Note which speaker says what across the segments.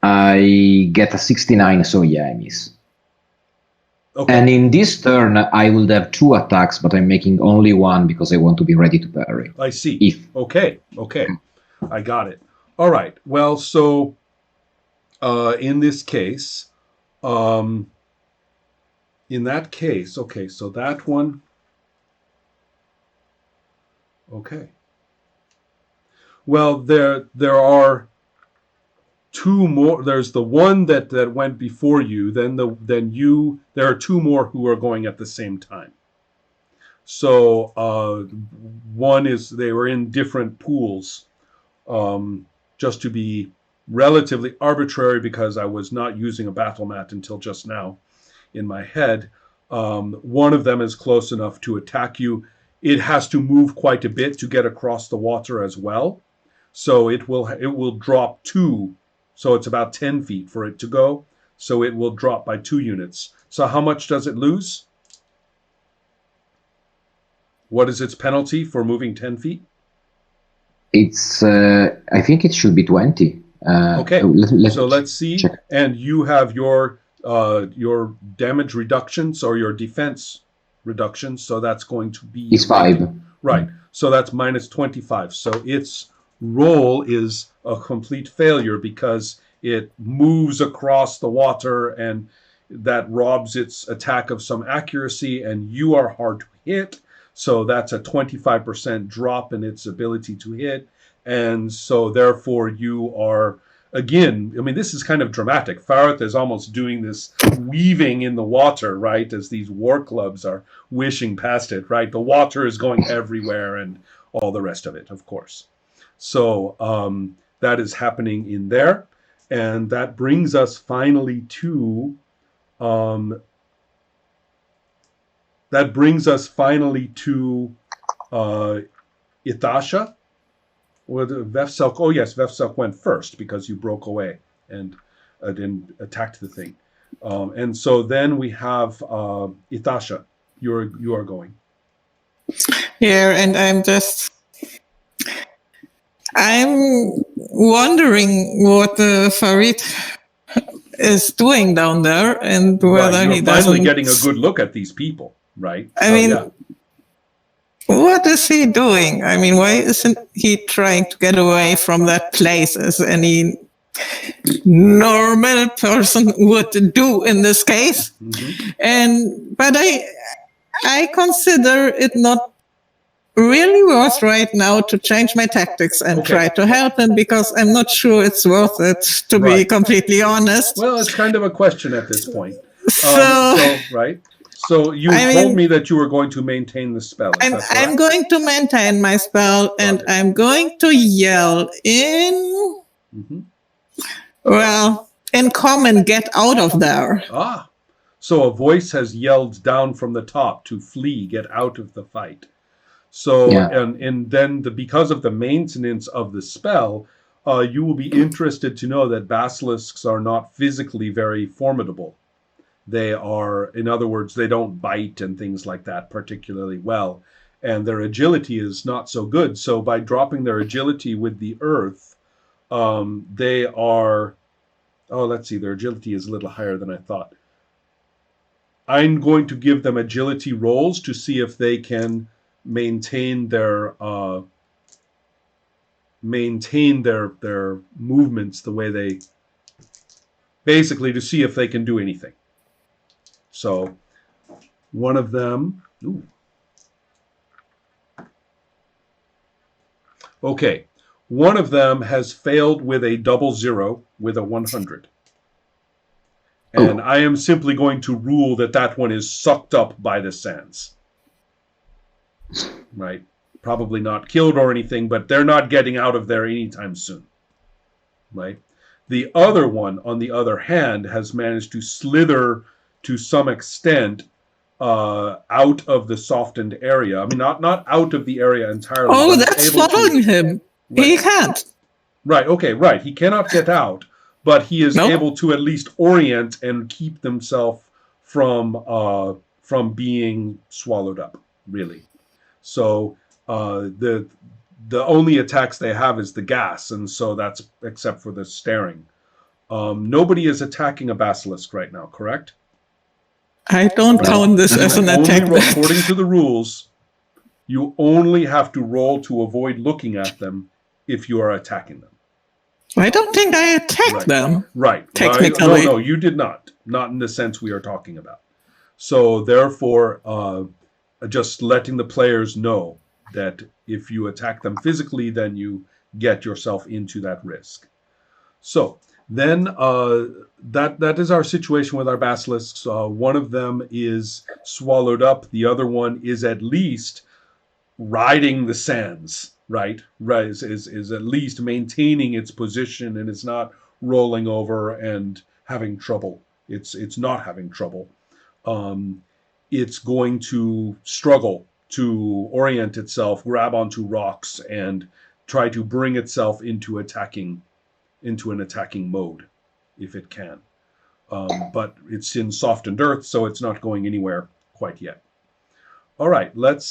Speaker 1: I get a 69, so yeah, I miss.
Speaker 2: Okay.
Speaker 1: And in this turn, I will have 2 attacks, but I'm making only one because I want to be ready to parry.
Speaker 2: I see.
Speaker 1: If
Speaker 2: Okay. I got it. All right. Well, so in this case, in that case, okay, so that one. Okay. Well, there are 2 more. There's the one that went before you. Then you. There are 2 more who are going at the same time. So one is they were in different pools, just to be relatively arbitrary because I was not using a battle mat until just now in my head. One of them is close enough to attack you. It has to move quite a bit to get across the water as well. So it will drop 2. So it's about 10 feet for it to go. So it will drop by 2 units. So how much does it lose? What is its penalty for moving 10 feet?
Speaker 1: it's, I think it should be 20.
Speaker 2: Okay. So let's see.
Speaker 1: Check.
Speaker 2: And you have your damage reductions or your defense reductions. So that's going to be...
Speaker 1: It's 5.
Speaker 2: Right. So that's minus 25. So its roll is a complete failure because it moves across the water and that robs its attack of some accuracy, and you are hard to hit. So that's a 25% drop in its ability to hit. And so therefore you are, again, I mean, this is kind of dramatic. Farith is almost doing this weaving in the water, right, as these war clubs are wishing past it, right? The water is going everywhere and all the rest of it, of course. So that is happening in there. And that brings us finally to... Itasha. With Vefselk. Oh yes, Vefselk went first because you broke away and attacked the thing. And so then we have Itasha. You are going.
Speaker 3: Here, and I'm wondering what Farid is doing down there and whether
Speaker 2: You're
Speaker 3: he
Speaker 2: finally
Speaker 3: doesn't...
Speaker 2: getting a good look at these people, right?
Speaker 3: I mean, what is he doing? I mean, why isn't he trying to get away from that place as any normal person would do in this case?
Speaker 2: Mm-hmm.
Speaker 3: But I consider it not really worth right now to change my tactics and try to help him because I'm not sure it's worth it, to be completely honest.
Speaker 2: Well, it's kind of a question at this point.
Speaker 3: So
Speaker 2: right. So you told me that you were going to maintain the spell.
Speaker 3: I'm going to maintain my spell, and I'm going to yell in... Well, in common, get out of there.
Speaker 2: Ah. So a voice has yelled down from the top to flee, get out of the fight. So, and then because of the maintenance of the spell, you will be interested to know that basilisks are not physically very formidable. They are, in other words, they don't bite and things like that particularly well. And their agility is not so good. So by dropping their agility with the earth, they are... Oh, let's see, their agility is a little higher than I thought. I'm going to give them agility rolls to see if they can maintain their movements the way they... Basically, to see if they can do anything. So, one of them... Ooh. Okay. One of them has failed with a 00 with a 100. And I am simply going to rule that one is sucked up by the sands. Right? Probably not killed or anything, but they're not getting out of there anytime soon. Right? The other one, on the other hand, has managed to slither to some extent out of the softened area. I mean, not out of the area entirely.
Speaker 3: Oh, that's following him. Right. He can't.
Speaker 2: Right, okay, right. He cannot get out, but he is able to at least orient and keep himself from being swallowed up, really. So the only attacks they have is the gas, and so that's except for the staring. Nobody is attacking a basilisk right now, correct?
Speaker 3: I don't count this as an attack.
Speaker 2: According to the rules, you only have to roll to avoid looking at them if you are attacking them.
Speaker 3: I don't think I attacked them.
Speaker 2: Right.
Speaker 3: Technically.
Speaker 2: No, you did not. Not in the sense we are talking about. So therefore, just letting the players know that if you attack them physically, then you get yourself into that risk. So then that is our situation with our basilisks. One of them is swallowed up. The other one is at least riding the sands, right? Is at least maintaining its position, and it's not rolling over and having trouble. It's not having trouble. It's going to struggle to orient itself, grab onto rocks, and try to bring itself into an attacking mode, if it can. But it's in softened earth, so it's not going anywhere quite yet. All right, let's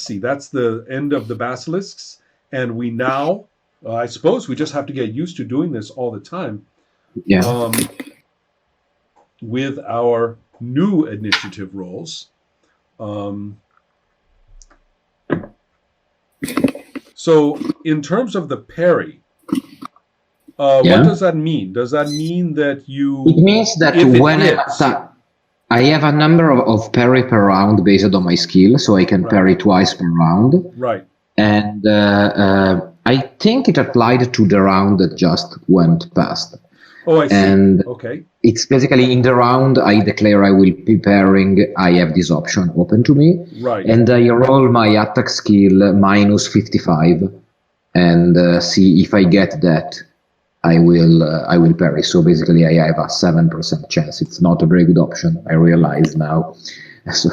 Speaker 2: see. That's the end of the basilisks, and we now, I suppose, we just have to get used to doing this all the time.
Speaker 1: Yeah.
Speaker 2: With our new initiative rolls. So, in terms of the parry, what does that mean? Does that mean that you...
Speaker 1: It means that when I have a number of parry per round based on my skill, so I can parry twice per round.
Speaker 2: Right.
Speaker 1: And I think it applied to the round that just went past.
Speaker 2: Oh, I see.
Speaker 1: And
Speaker 2: okay.
Speaker 1: It's basically in the round I declare I will be parrying, I have this option open to me.
Speaker 2: Right.
Speaker 1: And I roll my attack skill minus 55 and see if I get that. I will parry. So basically, I have a 7% chance. It's not a very good option. I realize now. So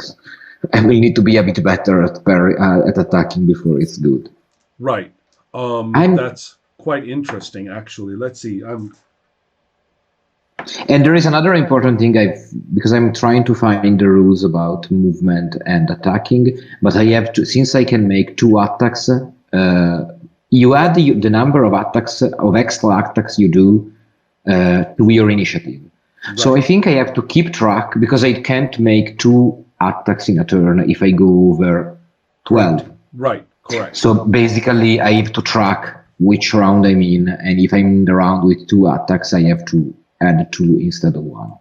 Speaker 1: I will need to be a bit better at attacking before it's good.
Speaker 2: Right. That's quite interesting, actually. Let's see.
Speaker 1: And there is another important thing because I'm trying to find the rules about movement and attacking, but I have to, since I can make 2 attacks. You add the number of attacks, of extra attacks you do to your initiative. Right. So I think I have to keep track because I can't make 2 attacks in a turn if I go over 12.
Speaker 2: Right, correct.
Speaker 1: So basically I have to track which round I'm in, and if I'm in the round with 2 attacks, I have to add 2 instead of 1.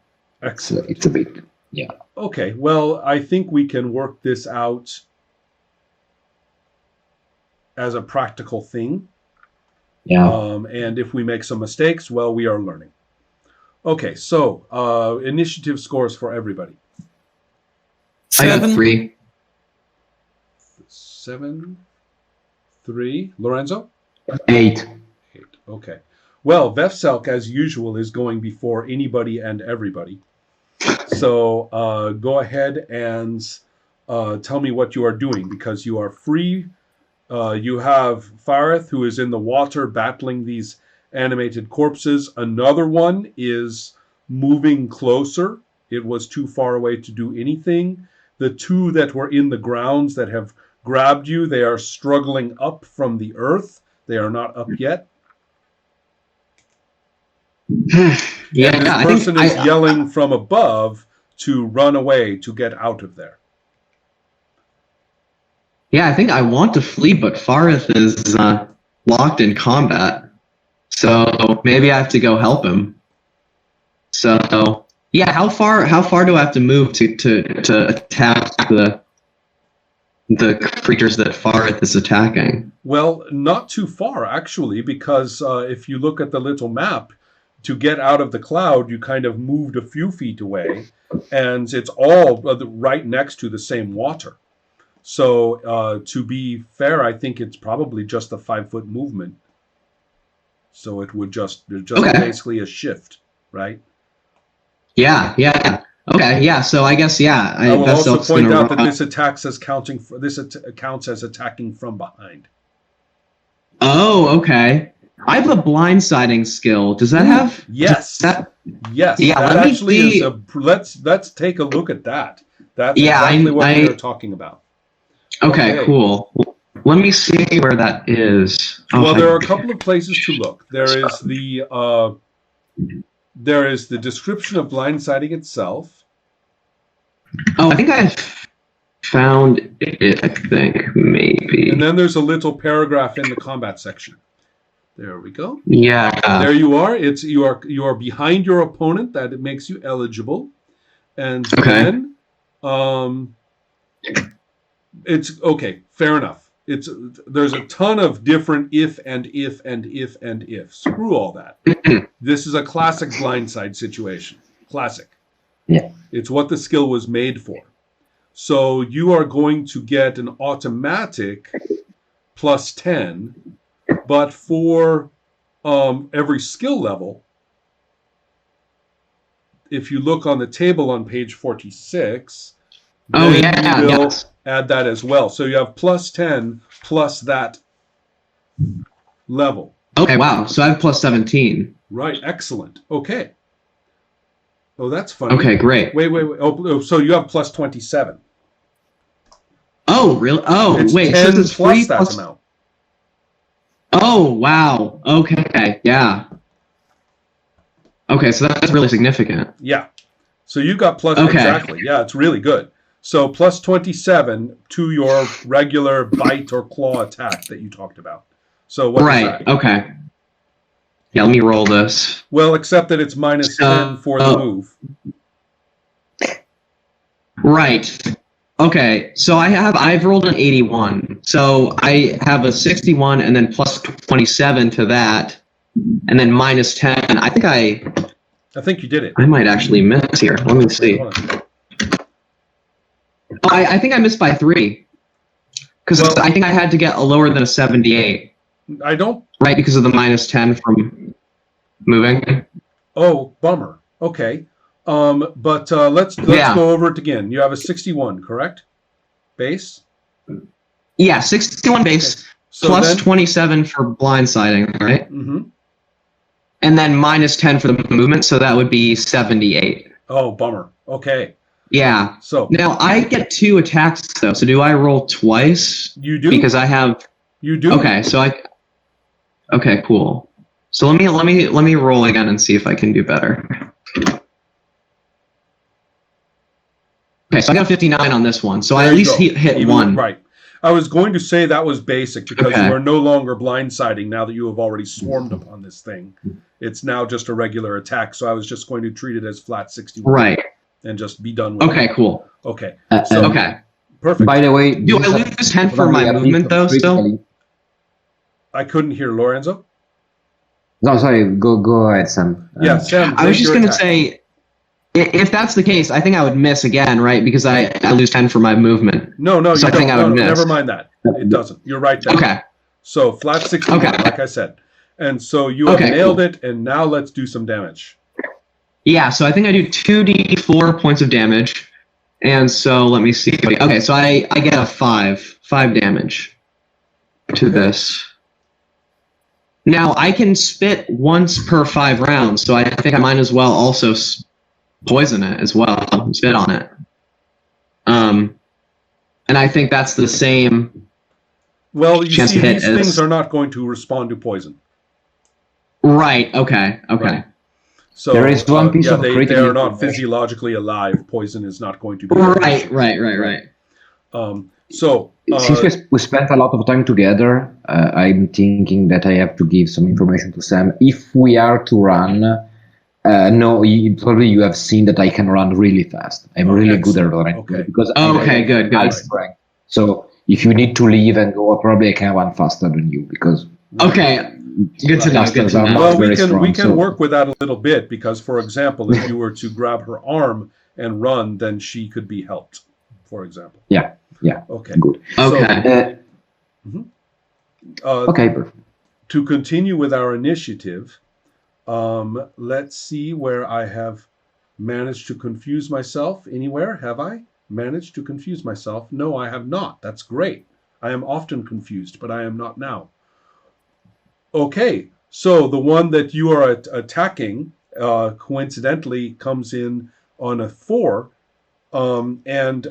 Speaker 2: Excellent.
Speaker 1: So it's a bit, yeah.
Speaker 2: Okay, well, I think we can work this out as a practical thing.
Speaker 1: Yeah.
Speaker 2: And if we make some mistakes, well, we are learning. Okay, so initiative scores for everybody.
Speaker 3: 7.
Speaker 4: I got 3.
Speaker 2: 7, 3. Lorenzo?
Speaker 1: 8.
Speaker 2: 8. Okay. Well, Vefselk, as usual, is going before anybody and everybody. So go ahead and tell me what you are doing, because you are free. You have Fareth, who is in the water battling these animated corpses. Another one is moving closer. It was too far away to do anything. The 2 that were in the grounds that have grabbed you, they are struggling up from the earth. They are not up yet.
Speaker 4: Yeah,
Speaker 2: and this person is yelling from above to run away, to get out of there.
Speaker 4: Yeah, I think I want to flee, but Fareth is locked in combat. So maybe I have to go help him. So yeah, how far do I have to move to attack the creatures that Fareth is attacking?
Speaker 2: Well, not too far, actually, because if you look at the little map, to get out of the cloud, you kind of moved a few feet away, and it's all right next to the same water. So to be fair, I think it's probably just a 5-foot movement. So it would just basically a shift, right?
Speaker 4: Yeah. Okay, yeah. So I guess
Speaker 2: I will also point out that this counts as attacking from behind.
Speaker 4: Oh, okay. I have a blindsiding skill. Does that have?
Speaker 2: Yes. Yes.
Speaker 4: Yeah.
Speaker 2: That actually is a. Let's take a look at that. That's exactly what we are talking about.
Speaker 4: Okay. Cool. Let me see where that is.
Speaker 2: Well, there are a couple of places to look. There is the there is the description of blindsiding itself.
Speaker 4: Oh, I think I found it. I think maybe.
Speaker 2: And then there's a little paragraph in the combat section. There we go.
Speaker 4: Yeah.
Speaker 2: There you are. You are behind your opponent. That it makes you eligible. And then it's okay. Fair enough. There's a ton of different if and if and if and if. Screw all that. This is a classic blindside situation. Classic.
Speaker 1: Yeah.
Speaker 2: It's what the skill was made for. So you are going to get an automatic plus 10, but for every skill level, if you look on the table on page 46,
Speaker 4: Oh,
Speaker 2: then
Speaker 4: yeah.
Speaker 2: you will
Speaker 4: Yes.
Speaker 2: add that as well. So you have plus 10 plus that level.
Speaker 4: Okay, wow. So I have plus 17.
Speaker 2: Right, excellent. Okay. Oh, that's funny.
Speaker 4: Okay, great.
Speaker 2: Wait. Oh, so you have plus 27.
Speaker 4: Oh, really? Oh,
Speaker 2: It's
Speaker 4: wait.
Speaker 2: 10
Speaker 4: So it's
Speaker 2: plus
Speaker 4: free
Speaker 2: that
Speaker 4: plus.
Speaker 2: amount.
Speaker 4: Oh, wow. Okay, yeah. Okay, so that's really significant.
Speaker 2: Yeah. So you got plus,
Speaker 4: Okay.
Speaker 2: exactly. Yeah, it's really good. So plus 27 to your regular bite or claw attack that you talked about. So what is
Speaker 4: Right.
Speaker 2: that?
Speaker 4: Okay. Yeah, let me roll this.
Speaker 2: Well, except that it's minus 10 for the move.
Speaker 4: Right. Okay. So I've rolled an 81. So I have a 61 and then plus 27 to that, and then minus 10. I think
Speaker 2: you did it.
Speaker 4: I might actually miss here. Let me see.
Speaker 2: Hold on.
Speaker 4: Oh, I think I missed by 3. Because
Speaker 2: Well-
Speaker 4: I think I had to get a lower than a 78.
Speaker 2: I don't.
Speaker 4: Right, because of the minus 10 from moving.
Speaker 2: Oh, bummer. Okay. But let's
Speaker 4: Yeah.
Speaker 2: go over it again. You have a 61, correct? Base.
Speaker 4: Yeah, 61 base,
Speaker 2: So
Speaker 4: plus
Speaker 2: then,
Speaker 4: 27 for blindsiding, right?
Speaker 2: Mhm.
Speaker 4: And then minus 10 for the movement, so that would be 78.
Speaker 2: Oh, bummer. Okay.
Speaker 4: Yeah.
Speaker 2: So
Speaker 4: Now I get 2 attacks though, so do I roll twice?
Speaker 2: you do.
Speaker 4: Because I have.
Speaker 2: You do.
Speaker 4: Okay, so I. Okay, cool. So let me roll again and see if I can do better. Okay, so I got a 59 on this one, so I
Speaker 2: There
Speaker 4: at
Speaker 2: you
Speaker 4: least
Speaker 2: go.
Speaker 4: hit
Speaker 2: Even-
Speaker 4: one.
Speaker 2: Right. I was going to say that was basic because
Speaker 4: Okay.
Speaker 2: you are no longer blindsiding now that you have already swarmed upon this thing. It's now just a regular attack. So I was just going to treat it as flat 61
Speaker 4: Right.
Speaker 2: and just be done with
Speaker 4: Okay,
Speaker 2: it.
Speaker 4: cool.
Speaker 2: Okay.
Speaker 1: Uh,
Speaker 2: So
Speaker 4: Okay.
Speaker 2: perfect.
Speaker 1: By the way,
Speaker 4: Do I lose 10 for my movement though still?
Speaker 2: I couldn't hear Lorenzo.
Speaker 1: No, sorry. Go ahead, Sam.
Speaker 2: Yeah, Sam.
Speaker 4: I was
Speaker 2: make
Speaker 4: just
Speaker 2: your
Speaker 4: going to
Speaker 2: attack.
Speaker 4: say, if that's the case, I think I would miss again, right? Because I lose 10 for my movement.
Speaker 2: No,
Speaker 4: so
Speaker 2: you
Speaker 4: I think
Speaker 2: don't.
Speaker 4: I would
Speaker 2: No,
Speaker 4: miss.
Speaker 2: never mind that. It doesn't. You're right there.
Speaker 4: Okay.
Speaker 2: So flat 61,
Speaker 4: Okay.
Speaker 2: like I said. And so you have
Speaker 4: Okay,
Speaker 2: nailed
Speaker 4: cool.
Speaker 2: it, and now let's do some damage.
Speaker 4: Yeah, so I think I do 2d4 points of damage. And so let me see. Okay, so I get a 5 damage to this. Now I can spit once per 5 rounds, so I think I might as well also poison it as well, spit on it. And I think that's the same.
Speaker 2: Well, you
Speaker 4: Chance
Speaker 2: see,
Speaker 4: to hit
Speaker 2: these
Speaker 4: is-
Speaker 2: things are not going to respond to poison.
Speaker 4: Right. Okay.
Speaker 2: Right. So
Speaker 1: There is one piece
Speaker 2: yeah,
Speaker 1: of
Speaker 2: they
Speaker 1: critical
Speaker 2: are not
Speaker 1: information.
Speaker 2: physiologically alive. Poison is not going to be.
Speaker 4: Right.
Speaker 2: So
Speaker 1: Since we spent a lot of time together, I'm thinking that I have to give some information to Sam. If we are to run, probably you have seen that I can run really fast. I'm really good at running
Speaker 2: Okay.
Speaker 1: because
Speaker 4: Oh,
Speaker 1: I
Speaker 4: okay,
Speaker 1: have
Speaker 4: good.
Speaker 1: high strength. So if you need to leave and go, probably I can run faster than you because
Speaker 4: Okay. Good to know. Good to know.
Speaker 2: well, we
Speaker 1: very
Speaker 2: can
Speaker 1: strong, so-
Speaker 2: work with that a little bit because, for example, if you were to grab her arm and run, then she could be helped. For example.
Speaker 1: Yeah.
Speaker 2: Okay.
Speaker 1: Good.
Speaker 4: Okay.
Speaker 1: Okay, perfect.
Speaker 2: To continue with our initiative, let's see where I have managed to confuse myself. Anywhere have I managed to confuse myself? No, I have not. That's great. I am often confused, but I am not now. Okay, so the one that you are attacking coincidentally comes in on a 4, and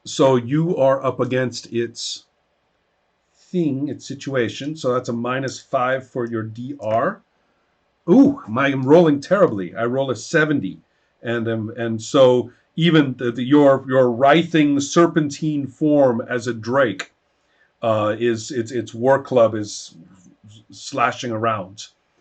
Speaker 2: so you are up against its thing, its situation. So that's a -5 for your DR. Ooh, I'm rolling terribly. I roll a 70, and so even your writhing serpentine form as a drake is its war club is slashing around.